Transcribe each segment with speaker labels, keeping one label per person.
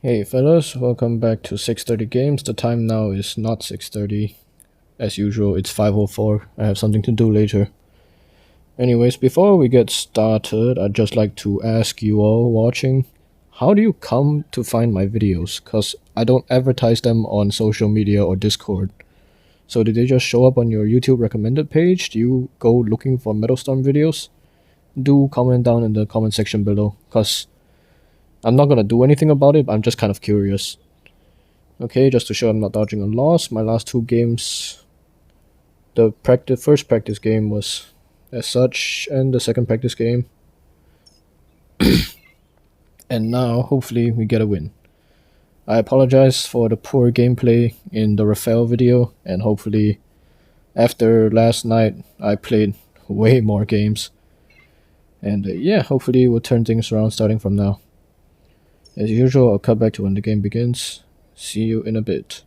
Speaker 1: Hey fellas, welcome back to 6:30 Games. The time now is not 6:30. As usual, it's 5:04. I have something to do later. Anyways, before we get started, I'd just like to ask you all watching, how do you come to find my videos? Cause I don't advertise them on social media or Discord. So did they just show up on your YouTube recommended page? Do you go looking for Metalstorm videos? Do comment down in the comment section below, cause I'm not gonna do anything about it, but I'm just kind of curious. Okay, just to show I'm not dodging a loss, my last two games, the first practice game was as such, and the second practice game. And now, hopefully, we get a win. I apologize for the poor gameplay in the Rafael video, and hopefully, after last night, I played way more games. And yeah, hopefully we'll turn things around starting from now. As usual, I'll cut back to when the game begins. See you in a bit.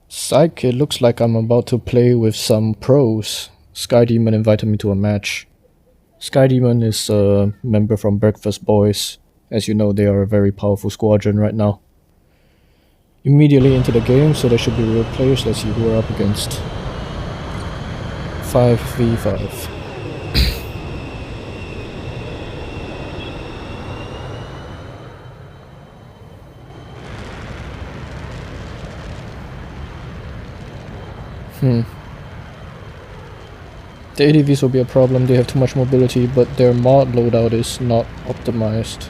Speaker 1: Psych, it looks like I'm about to play with some pros. Sky Demon invited me to a match. Sky Demon is a member from Breakfast Boys. As you know, they are a very powerful squadron right now. Immediately into the game, so there should be real players. Let's see who we're up against. 5v5. The ADVs will be a problem, they have too much mobility, but their mod loadout is not optimized.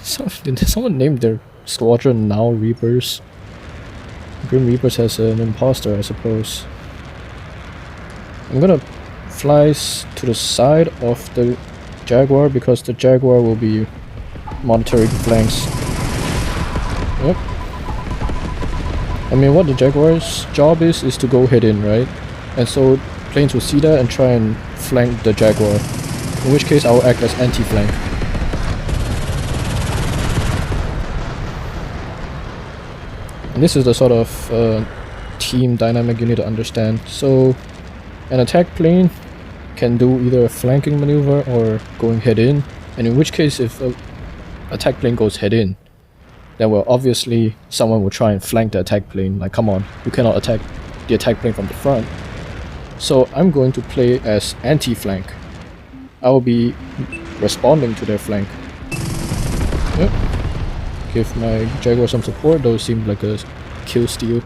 Speaker 1: So, did someone name their squadron now Reapers? Grim Reapers has an imposter, I suppose. I'm gonna fly to the side of the Jaguar because the Jaguar will be monitoring flanks. Yep. I mean, what the Jaguar's job is to go head in, right? And so planes will see that and try and flank the Jaguar. In which case, I will act as anti-flank. And this is the sort of team dynamic you need to understand. So, an attack plane can do either a flanking maneuver or going head in. And in which case, if an attack plane goes head in, then well, obviously someone will try and flank the attack plane. Like, come on, you cannot attack the attack plane from the front. So I'm going to play as anti-flank. I will be responding to their flank. Yep. Give my Jaguar some support, though it seemed like a kill steal.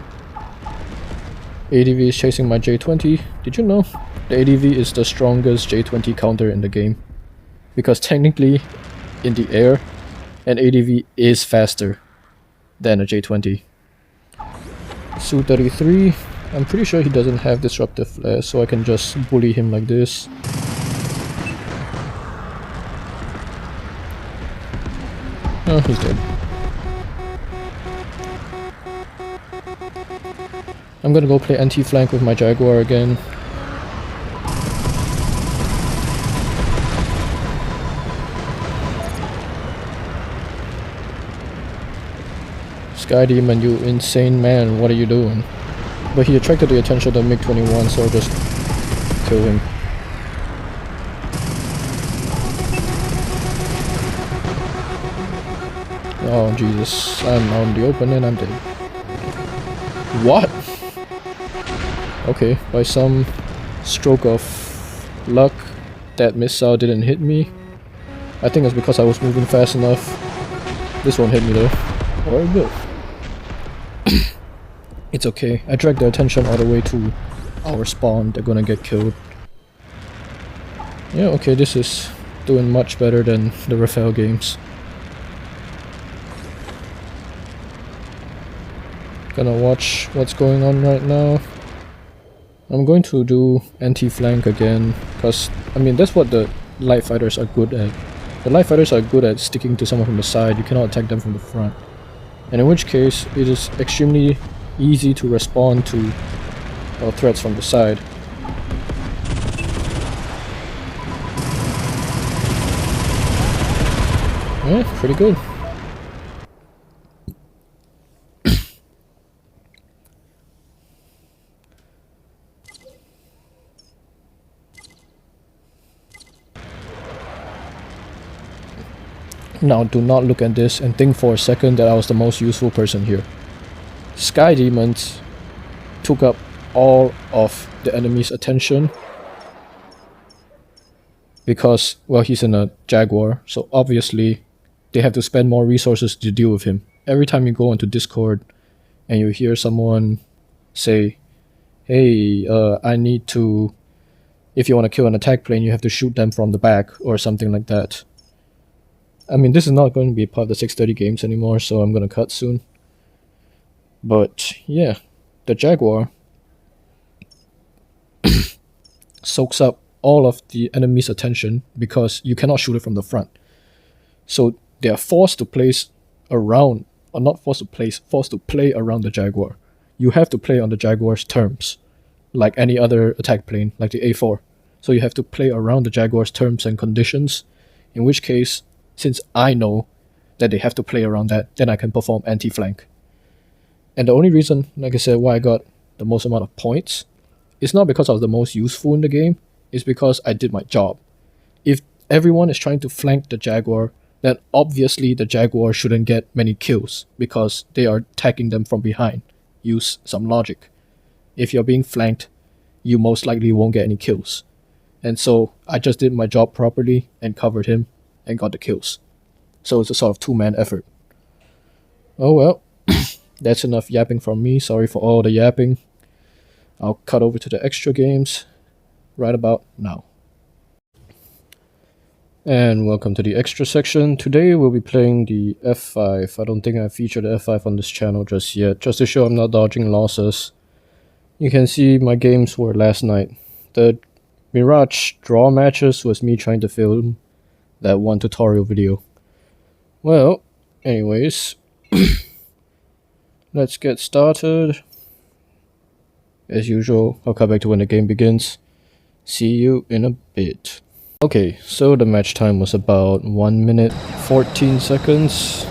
Speaker 1: ADV is chasing my J20. Did you know the ADV is the strongest J20 counter in the game? Because technically, in the air, an ADV is faster than a J20. Su-33, I'm pretty sure he doesn't have disruptive flare, so I can just bully him like this. Oh, he's dead. I'm gonna go play anti-flank with my Jaguar again. Sky Demon, you insane man, what are you doing? But he attracted the attention of the MiG-21, so I'll just kill him. Oh Jesus, I'm out in the open and I'm dead. What? Okay, by some stroke of luck, that missile didn't hit me. I think it's because I was moving fast enough. This won't hit me though. Or it will. It's okay, I dragged their attention all the way to our spawn, they're gonna get killed. Yeah, okay, this is doing much better than the Rafael games. Gonna watch what's going on right now. I'm going to do anti-flank again, cause I mean that's what the light fighters are good at. The light fighters are good at sticking to someone from the side, you cannot attack them from the front. And in which case, it is extremely easy to respond to threats from the side. Yeah, pretty good. Now do not look at this and think for a second that I was the most useful person here. Sky Demons took up all of the enemy's attention because, well, he's in a Jaguar, so obviously they have to spend more resources to deal with him. Every time you go onto Discord and you hear someone say, hey, I need to, if you want to kill an attack plane, you have to shoot them from the back or something like that. I mean, this is not going to be part of the 630 games anymore, so I'm going to cut soon. But yeah, the Jaguar soaks up all of the enemy's attention because you cannot shoot it from the front. So they are forced to place around, or not forced to place, forced to play around the Jaguar. You have to play on the Jaguar's terms, like any other attack plane, like the A4. So you have to play around the Jaguar's terms and conditions, in which case, since I know that they have to play around that, then I can perform anti-flank. And the only reason, like I said, why I got the most amount of points, is not because I was the most useful in the game, it's because I did my job. If everyone is trying to flank the Jaguar, then obviously the Jaguar shouldn't get many kills, because they are attacking them from behind. Use some logic. If you're being flanked, you most likely won't get any kills. And so I just did my job properly and covered him and got the kills. So it's a sort of two-man effort. Oh well, that's enough yapping from me. Sorry for all the yapping. I'll cut over to the extra games right about now. And welcome to the extra section. Today we'll be playing the F5. I don't think I featured the F5 on this channel just yet, just to show I'm not dodging losses. You can see my games were last night. The Mirage draw matches was me trying to film that one tutorial video. Well, anyways, let's get started. As usual, I'll come back to when the game begins. See you in a bit. Okay, so the match time was about 1 minute 14 seconds.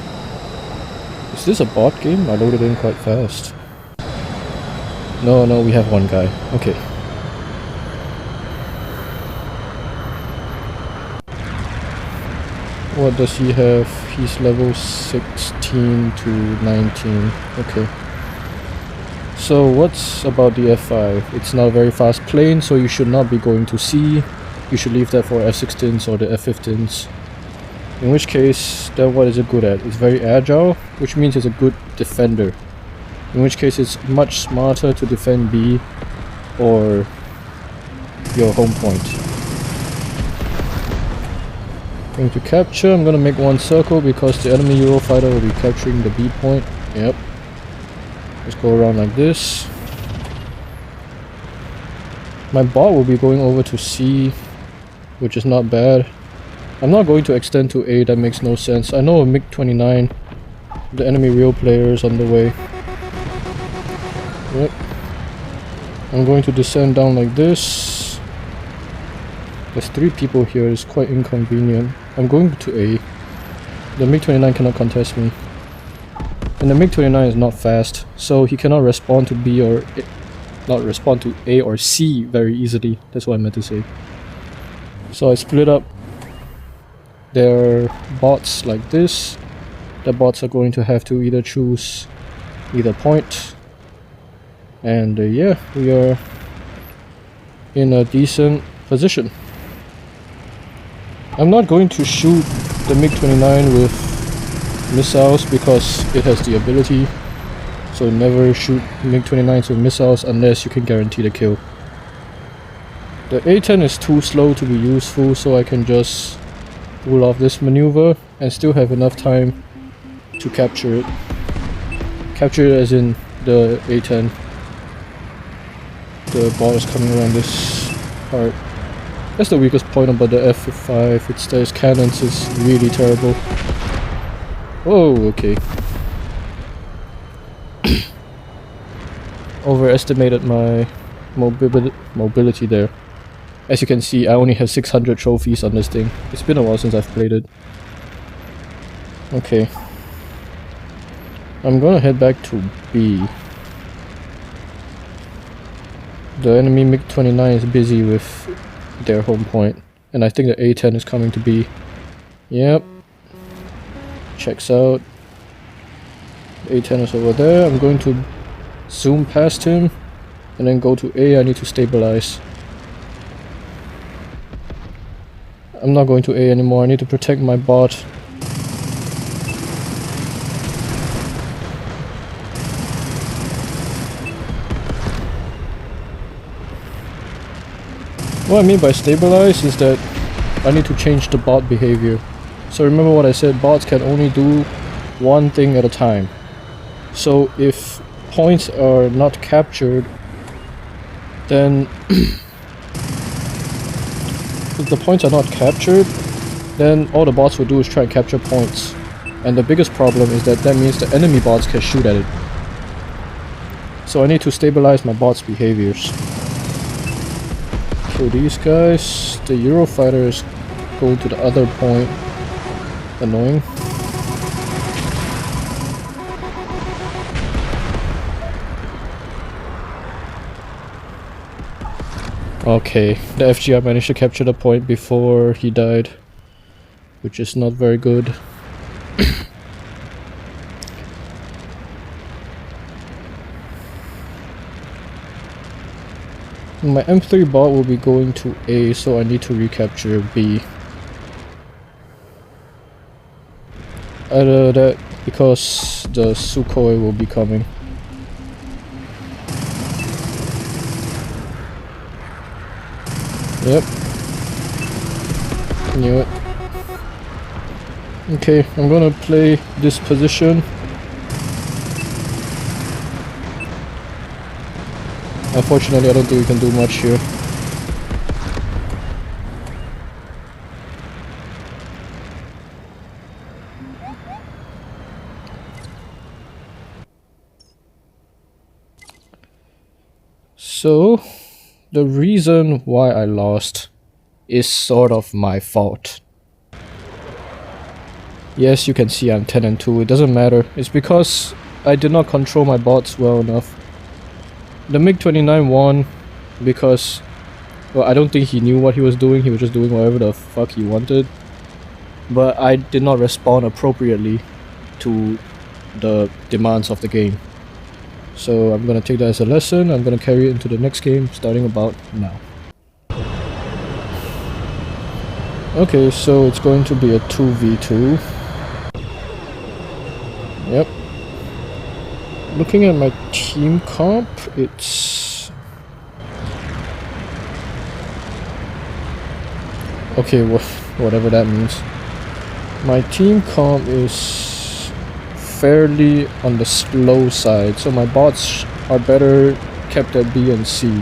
Speaker 1: Is this a bot game? I loaded in quite fast. No, we have one guy. Okay. What does he have? He's level 16 to 19. Okay. So what's about the F5? It's not a very fast plane, so you should not be going to C. You should leave that for F-16s or the F-15s. In which case, then what is it good at? It's very agile, which means it's a good defender. In which case it's much smarter to defend B or your home point. Going to capture, I'm gonna make one circle because the enemy Eurofighter will be capturing the B point. Yep. Let's go around like this. My bot will be going over to C, which is not bad. I'm not going to extend to A, that makes no sense. I know a MiG-29, the enemy real player is on the way. Yep. I'm going to descend down like this. There's 3 people here, it's quite inconvenient. I'm going to A. The MiG-29 cannot contest me. And the MiG-29 is not fast, so he cannot respond to B or A, not respond to A or C very easily. That's what I meant to say. So I split up their bots like this. The bots are going to have to either choose either point. And yeah, we are in a decent position. I'm not going to shoot the MiG-29 with missiles because it has the ability. So never shoot MiG-29s with missiles unless you can guarantee the kill. The A-10 is too slow to be useful, so I can just pull off this maneuver and still have enough time to capture it. Capture it as in the A-10. The ball is coming around this part. That's the weakest point about the F5. It's that its cannons is really terrible. Oh, okay. Overestimated my mobility there. As you can see, I only have 600 trophies on this thing. It's been a while since I've played it. Okay. I'm gonna head back to B. The enemy MiG-29 is busy with their home point, and I think the A-10 is coming to B. Yep. checks out. A10 is over there. I'm going to zoom past him and then go to A. I need to stabilize. I'm not going to A anymore. I need to protect my bot. What I mean by stabilize is that I need to change the bot behavior. So remember what I said, bots can only do one thing at a time. So if points are not captured, then if the points are not captured, then all the bots will do is try and capture points. And the biggest problem is that means the enemy bots can shoot at it. So I need to stabilize my bots' behaviors. Kill these guys. The Eurofighter is going to the other point. Annoying. Okay, the FGR managed to capture the point before he died, which is not very good. My M3 bot will be going to A, so I need to recapture B. Either that, because the Sukhoi will be coming. Yep. Knew it. Okay, I'm gonna play this position. Unfortunately, I don't think we can do much here. So, the reason why I lost is sort of my fault. Yes, you can see I'm 10 and 2, it doesn't matter. It's because I did not control my bots well enough. The MiG-29 won because, well, I don't think he knew what he was doing, he was just doing whatever the fuck he wanted. But I did not respond appropriately to the demands of the game. So I'm gonna take that as a lesson. I'm gonna carry it into the next game starting about now. Okay, so it's going to be a 2v2. Yep. Looking at my team comp, it's... okay, whatever that means. My team comp is fairly on the slow side, so my bots are better kept at B and C.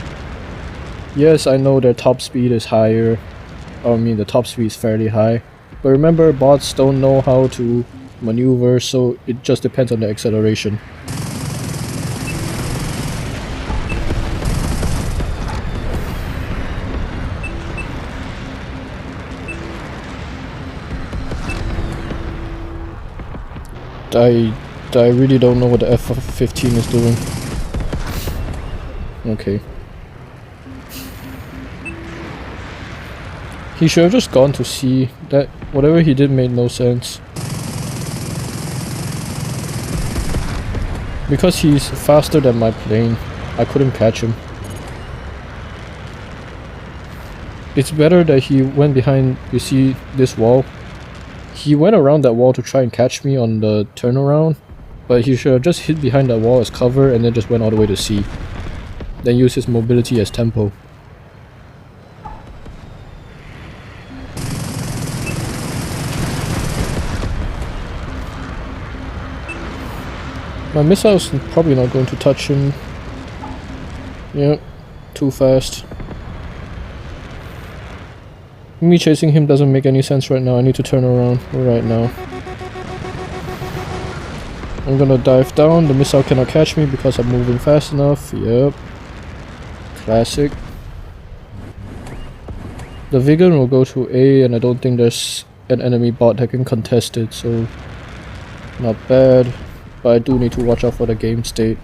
Speaker 1: Yes, I know their top speed is higher, I mean the top speed is fairly high, but remember, bots don't know how to maneuver, so it just depends on the acceleration. I really don't know what the F-15 is doing. Okay. He should have just gone to C. That whatever he did made no sense. Because he's faster than my plane, I couldn't catch him. It's better that he went behind, you see this wall? He went around that wall to try and catch me on the turnaround, but he should have just hid behind that wall as cover and then just went all the way to C. Then use his mobility as tempo. My missile's probably not going to touch him. Yep, too fast. Me chasing him doesn't make any sense right now. I need to turn around right now. I'm gonna dive down. The missile cannot catch me because I'm moving fast enough. Yep. Classic. The Vigan will go to A, and I don't think there's an enemy bot that can contest it, so not bad. But I do need to watch out for the game state.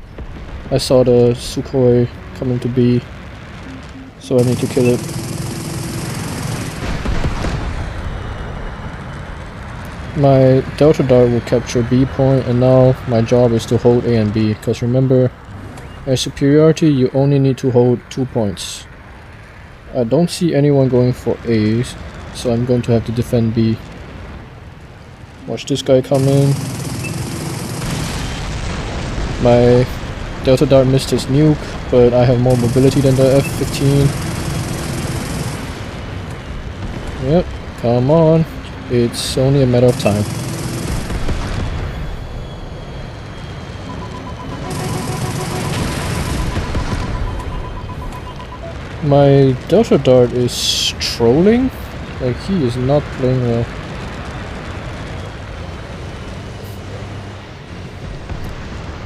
Speaker 1: I saw the Sukhoi coming to B, so I need to kill it. My Delta Dart will capture B point, and now my job is to hold A and B, because remember, at superiority you only need to hold 2 points. I don't see anyone going for A, so I'm going to have to defend B. Watch this guy come in. My Delta Dart missed his nuke, but I have more mobility than the F-15. Yep, come on. It's only a matter of time. My Delta Dart is trolling? Like, he is not playing well.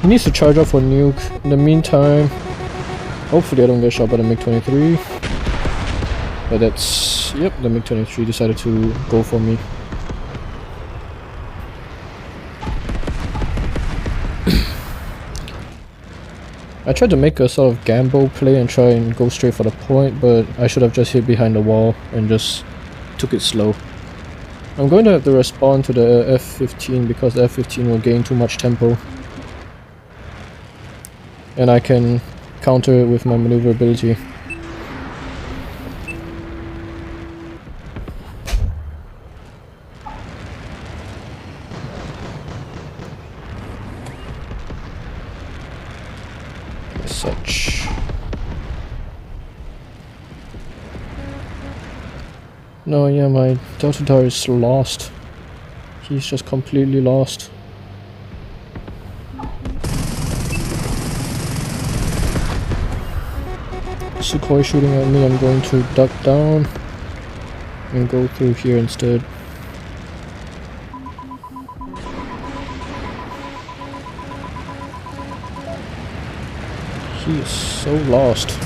Speaker 1: He needs to charge up for nuke. In the meantime, hopefully I don't get shot by the MiG-23. But that's... yep, the MiG-23 decided to go for me. I tried to make a sort of gamble play and try and go straight for the point, but I should have just hid behind the wall and just took it slow. I'm going to have to respond to the F-15 because the F-15 will gain too much tempo. And I can counter it with my maneuverability. As such. No, yeah, my Delta Dart is lost. He's just completely lost. Sukhoi shooting at me, I'm going to duck down and go through here instead. He is so lost.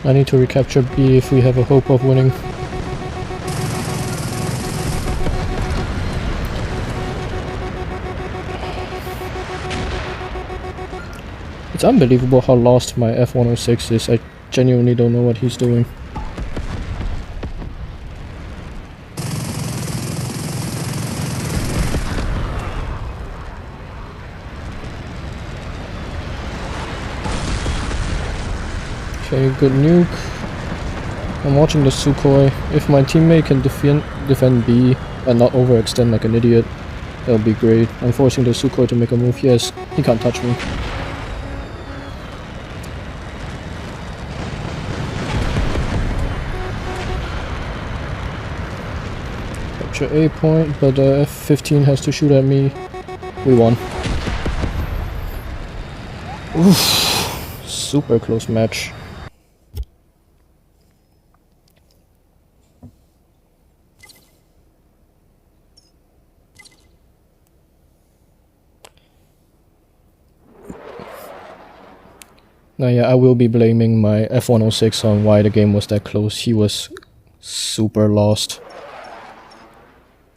Speaker 1: I need to recapture B if we have a hope of winning. It's unbelievable how lost my F-106 is. I genuinely don't know what he's doing. Okay, good nuke. I'm watching the Sukhoi. If my teammate can defend B and not overextend like an idiot, that'll be great. I'm forcing the Sukhoi to make a move. Yes, he can't touch me. Capture A point, but the F-15 has to shoot at me. We won. Oof, super close match. Now yeah, I will be blaming my F-106 on why the game was that close. He was super lost.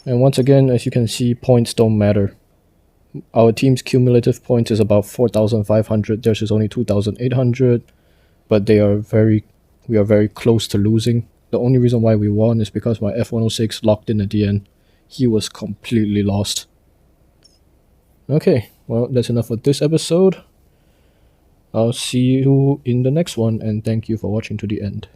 Speaker 1: And once again, as you can see, points don't matter. Our team's cumulative points is about 4,500, theirs is only 2,800, but we are very close to losing. The only reason why we won is because my F-106 locked in at the end. He was completely lost. Okay, well, that's enough for this episode. I'll see you in the next one, and thank you for watching to the end.